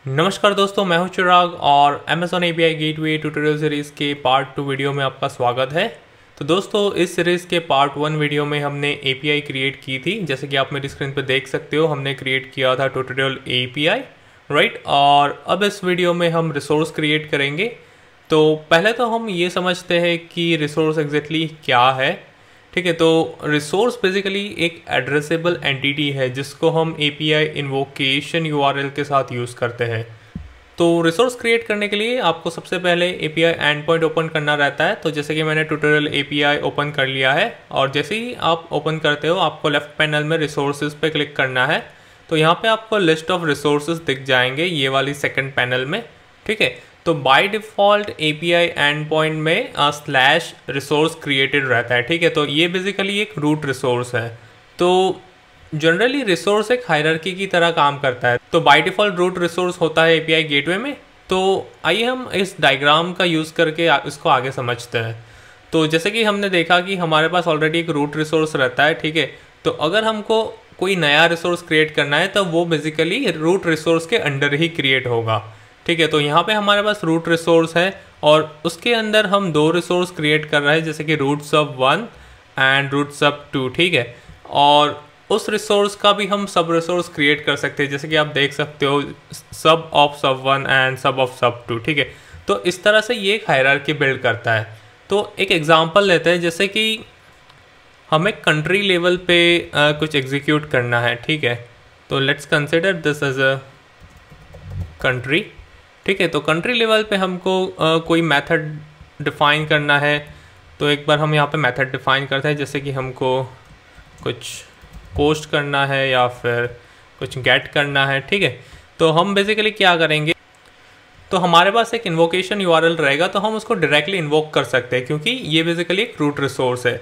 नमस्कार दोस्तों, मैं हूं चिराग और Amazon API gateway tutorial series के पार्ट 2 वीडियो में आपका स्वागत है। तो दोस्तों, इस सीरीज़ के पार्ट 1 वीडियो में हमने API क्रिएट की थी। जैसे कि आप मेरी स्क्रीन पर देख सकते हो, हमने क्रिएट किया था ट्यूटोरियल API, राइट। और अब इस वीडियो में हम रिसोर्स क्रिएट करेंगे। तो पहले तो हम ये समझते हैं कि रिसोर्स एग्जैक्टली क्या है। ठीक है, तो रिसोर्स बेसिकली एक एड्रेसेबल एंटिटी है जिसको हम API इन्वोकेशन URL के साथ यूज़ करते हैं। तो रिसोर्स क्रिएट करने के लिए आपको सबसे पहले API एंड पॉइंट ओपन करना रहता है। तो जैसे कि मैंने ट्यूटोरियल API ओपन कर लिया है और जैसे ही आप ओपन करते हो आपको लेफ्ट पैनल में रिसोर्सेज पे क्लिक करना है। तो यहाँ पे आपको लिस्ट ऑफ रिसोर्सेज दिख जाएंगे ये वाली सेकंड पैनल में। ठीक है, तो by default API and point में स्लैश रिसोर्स क्रिएटेड रहता है। ठीक है, तो ये बेसिकली एक रूट रिसोर्स है। तो जनरली रिसोर्स एक हायरार्की की तरह काम करता है। तो बाय डिफ़ॉल्ट रूट रिसोर्स होता है API गेटवे में। तो आइए हम इस डायग्राम का यूज़ करके इसको आगे समझते हैं। तो जैसे कि हमने देखा कि हमारे पास ऑलरेडी एक रूट रिसोर्स रहता है। ठीक है, तो अगर हमको कोई नया रिसोर्स क्रिएट करना है तो वो बेसिकली रूट रिसोर्स के अंडर ही क्रिएट होगा। ठीक है, तो यहाँ पे हमारे पास रूट रिसोर्स है और उसके अंदर हम दो रिसोर्स क्रिएट कर रहे हैं, जैसे कि रूट सब 1 एंड रूट सब 2। ठीक है, और उस रिसोर्स का भी हम सब रिसोर्स क्रिएट कर सकते हैं, जैसे कि आप देख सकते हो सब ऑफ सब 1 एंड सब ऑफ सब 2। ठीक है, तो इस तरह से ये एक हायरार्की बिल्ड करता है। तो एक एग्जांपल लेते हैं, जैसे कि हमें कंट्री लेवल पे कुछ एग्जीक्यूट करना है। ठीक है, तो let's consider this as a country. ठीक है, तो कंट्री लेवल पे हमको कोई मेथड डिफ़ाइन करना है। तो एक बार हम यहाँ पे मेथड डिफ़ाइन करते हैं, जैसे कि हमको कुछ पोस्ट करना है या फिर कुछ गेट करना है। ठीक है, तो हम बेसिकली क्या करेंगे, तो हमारे पास एक इन्वोकेशन URL रहेगा, तो हम उसको डायरेक्टली इन्वोक कर सकते हैं क्योंकि ये बेसिकली एक रूट रिसोर्स है।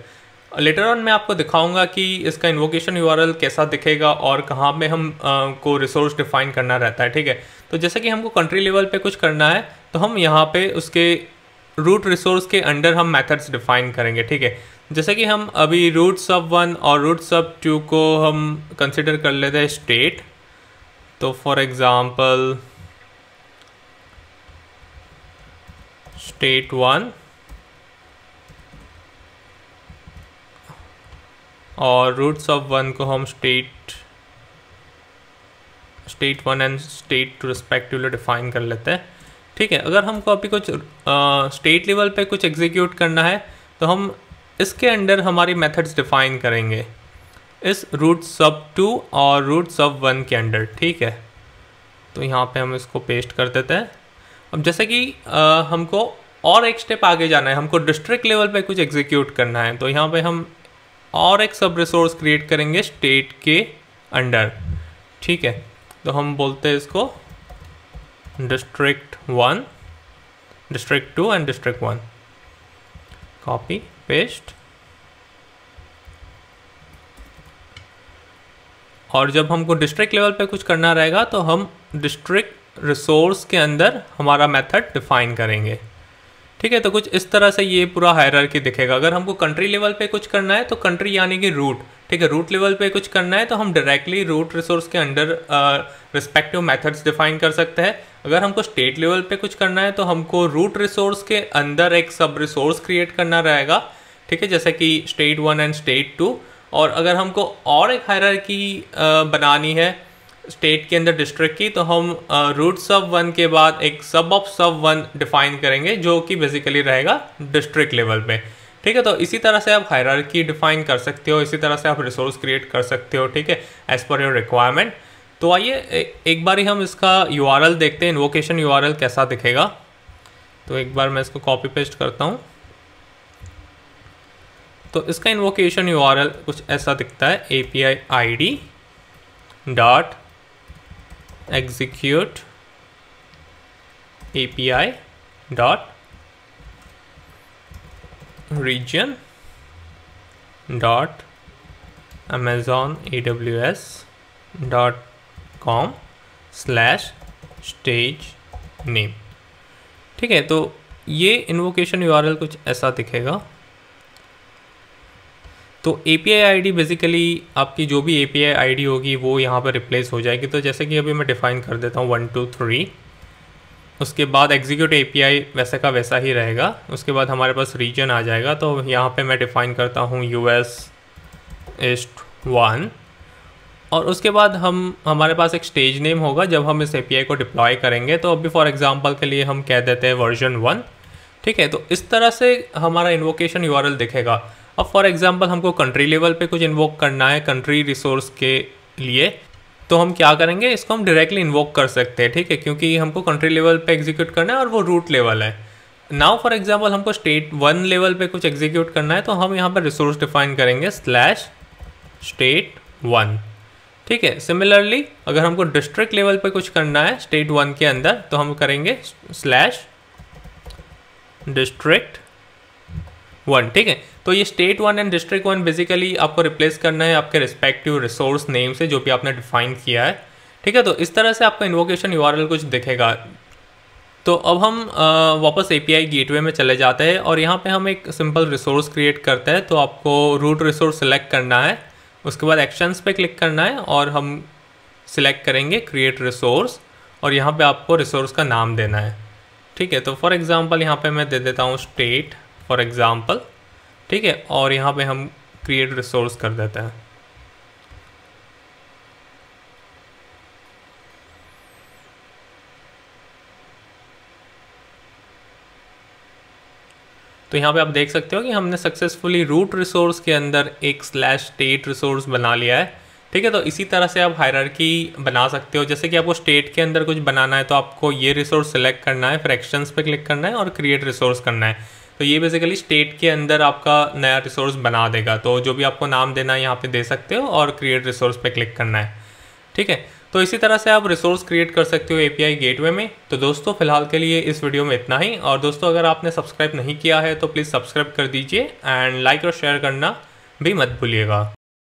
लेटर ऑन मैं आपको दिखाऊंगा कि इसका इन्वोकेशन URL कैसा दिखेगा और कहाँ पे हम को रिसोर्स डिफाइन करना रहता है। ठीक है, तो जैसे कि हमको कंट्री लेवल पे कुछ करना है तो हम यहाँ पे उसके रूट रिसोर्स के अंडर हम मेथड्स डिफाइन करेंगे। ठीक है, जैसे कि हम अभी रूट सब 1 और रूट सब 2 को हम कंसिडर कर लेते हैं स्टेट। तो फॉर एग्ज़ाम्पल स्टेट 1 और रूट्स ऑफ 1 को हम state 1 and state 2 respectively define कर लेते हैं। ठीक है, अगर हमको अभी कुछ स्टेट लेवल पे कुछ एग्जीक्यूट करना है तो हम इसके अंडर हमारी मेथड्स डिफाइन करेंगे इस रूट सब 2 और रूट सब 1 के अंडर। ठीक है, तो यहाँ पे हम इसको पेस्ट कर देते हैं। अब जैसे कि हमको और एक स्टेप आगे जाना है, हमको डिस्ट्रिक्ट लेवल पे कुछ एग्जीक्यूट करना है। तो यहाँ पे हम और एक सब रिसोर्स क्रिएट करेंगे स्टेट के अंडर। ठीक है, तो हम बोलते हैं इसको district 1, district 2 and district 1। Copy paste. और जब हमको डिस्ट्रिक्ट लेवल पे कुछ करना रहेगा तो हम डिस्ट्रिक्ट रिसोर्स के अंदर हमारा मेथड डिफाइन करेंगे। ठीक है, तो कुछ इस तरह से ये पूरा हायरार्की दिखेगा। अगर हमको कंट्री लेवल पे कुछ करना है तो कंट्री यानी कि रूट। ठीक है, रूट लेवल पे कुछ करना है तो हम डायरेक्टली रूट रिसोर्स के अंडर रिस्पेक्टिव मेथड्स डिफाइन कर सकते हैं। अगर हमको स्टेट लेवल पे कुछ करना है तो हमको रूट रिसोर्स के अंदर एक सब रिसोर्स क्रिएट करना रहेगा। ठीक है, जैसे कि स्टेट 1 एंड स्टेट 2। और अगर हमको और एक हायरार्की बनानी है स्टेट के अंदर डिस्ट्रिक्ट की, तो हम रूट सब 1 के बाद एक सब ऑफ सब 1 डिफाइन करेंगे जो कि बेसिकली रहेगा डिस्ट्रिक्ट लेवल पे। ठीक है, तो इसी तरह से आप हायरार्की डिफाइन कर सकते हो, इसी तरह से आप रिसोर्स क्रिएट कर सकते हो। ठीक है, एज पर योर रिक्वायरमेंट। तो आइए एक बार ही हम इसका URL देखते हैं, इन्वोकेशन URL कैसा दिखेगा। तो एक बार मैं इसको कॉपी पेस्ट करता हूँ। तो इसका इन्वोकेशन URL कुछ ऐसा दिखता है, API ID dot execute API dot region dot amazon aws dot com slash stage name। ठीक है, तो ये इन्वोकेशन URL कुछ ऐसा दिखेगा। तो API आईडी बेसिकली आपकी जो भी API आईडी होगी वो यहाँ पर रिप्लेस हो जाएगी। तो जैसे कि अभी मैं डिफ़ाइन कर देता हूँ 1 2 3, उसके बाद एग्जीक्यूट API वैसे का वैसा ही रहेगा। उसके बाद हमारे पास रीजन आ जाएगा, तो यहाँ पे मैं डिफ़ाइन करता हूँ US ईस्ट 1, और उसके बाद हमारे पास एक स्टेज नेम होगा जब हम इस API को डिप्लॉय करेंगे। तो अभी फॉर एग्जांपल के लिए हम कह देते हैं वर्जन 1, ठीक है। तो इस तरह से हमारा इन्वोकेशन URL दिखेगा। अब फॉर एग्जांपल हमको कंट्री लेवल पे कुछ इन्वोक करना है कंट्री रिसोर्स के लिए, तो हम क्या करेंगे, इसको हम डायरेक्टली इन्वोक कर सकते हैं, ठीक है, क्योंकि हमको कंट्री लेवल पे एग्जीक्यूट करना है और वो रूट लेवल है। नाउ फॉर एग्जांपल हमको स्टेट 1 लेवल पे कुछ एग्जीक्यूट करना है, तो हम यहाँ पर रिसोर्स डिफाइन करेंगे /state1, ठीक है। सिमिलरली अगर हमको डिस्ट्रिक्ट लेवल पे कुछ करना है स्टेट 1 के अंदर, तो हम करेंगे /district1, ठीक है। तो ये स्टेट 1 एंड डिस्ट्रिक्ट 1 बेसिकली आपको रिप्लेस करना है आपके रिस्पेक्टिव रिसोर्स नेम से जो भी आपने डिफाइन किया है, ठीक है। तो इस तरह से आपका इन्वोकेशन URL कुछ दिखेगा। तो अब हम वापस API गेटवे में चले जाते हैं और यहाँ पे हम एक सिंपल रिसोर्स क्रिएट करते हैं। तो आपको रूट रिसोर्स सेलेक्ट करना है, उसके बाद एक्शंस पे क्लिक करना है और हम सिलेक्ट करेंगे क्रिएट रिसोर्स, और यहाँ पे आपको रिसोर्स का नाम देना है, ठीक है। तो फॉर एग्जांपल यहाँ पे मैं दे देता हूँ स्टेट फॉर एग्जांपल, ठीक है, और यहाँ पे हम क्रिएट रिसोर्स कर देते हैं। तो यहाँ पे आप देख सकते हो कि हमने सक्सेसफुली रूट रिसोर्स के अंदर एक /state रिसोर्स बना लिया है, ठीक है। तो इसी तरह से आप हायरार्की बना सकते हो। जैसे कि आपको स्टेट के अंदर कुछ बनाना है तो आपको ये रिसोर्स सेलेक्ट करना है, फिर एक्शंस पे क्लिक करना है और क्रिएट रिसोर्स करना है। तो ये बेसिकली स्टेट के अंदर आपका नया रिसोर्स बना देगा। तो जो भी आपको नाम देना है यहाँ पे दे सकते हो और क्रिएट रिसोर्स पे क्लिक करना है, ठीक है। तो इसी तरह से आप रिसोर्स क्रिएट कर सकते हो API गेटवे में। तो दोस्तों फिलहाल के लिए इस वीडियो में इतना ही, और दोस्तों अगर आपने सब्सक्राइब नहीं किया है तो प्लीज़ सब्सक्राइब कर दीजिए एंड लाइक और शेयर करना भी मत भूलिएगा।